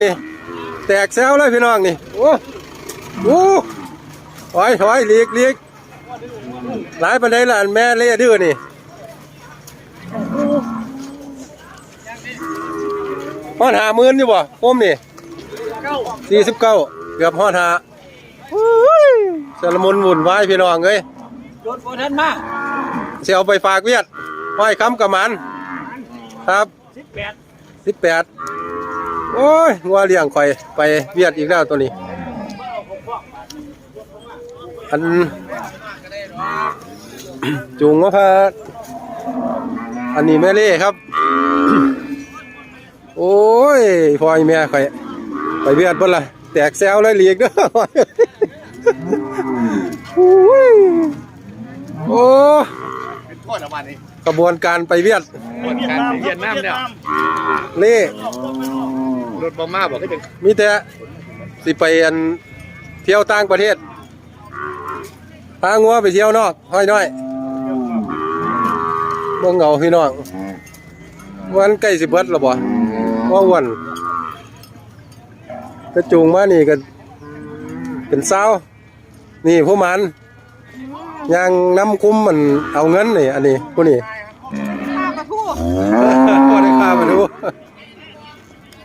นี่แตกแซวเลยพี่น้องนี่โอ้โหถอยเลีกหลายปันไดล่ะแม่เล่ดื้อนี่ฮอด50,000อยู่บ่ผมนี่49เกือบฮอด5สารมุนวุ่นวายพี่น้องเอ้ยรถโบทันมาสิเอาไปฝากเวียดห้อยคำกับมันครับ18โอ้ยงัวเลี้ยงข่อยไปเวียดอีกแล้วตัวนี้อัน จูงว่าพาอันนี้แม่เล่ครับ โอ้ยพ่อแม่ข่อยไปเวียดเพิ่นล่ะแตกแซวเลยหลีกเด้อโอ้ยโอ้กระบวนการไปเวียดการเวียดนามเนี่ยเล่รถบ่มาบอกให้ถึงมีแต่สิไปอันเที่ยวต่างประเทศพางัวไปเที่ยวนอกห้อยน้อยบ่เหงาพี่น้องวันใกล้สิเบิดแล้วบ่ว่าวันกระจูงมานี่ก็เป็นเศร้านี่ผู้มันยังน้ำคุ้มมันเอาเงินนี่อันนี้ผู้นี่พอได้ค่ามาดู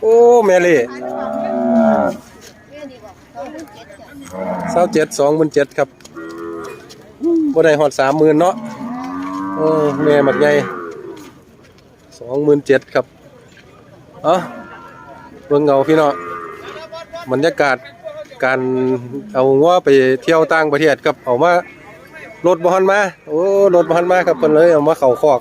โอ้แม่เล่27,000ครับบ่ได้ฮอด30,000เนาะโอ้แม่บักใหญ่27,000ครับเอ้าเบิ่งเอาพี่น้องบรรยากาศการเอางัวไปเที่ยวต่างประเทศครับเอามารถบ่ทันมาโอ้รถบ่ทันมาครับเพิ่นเลยเอามาเข้าคอก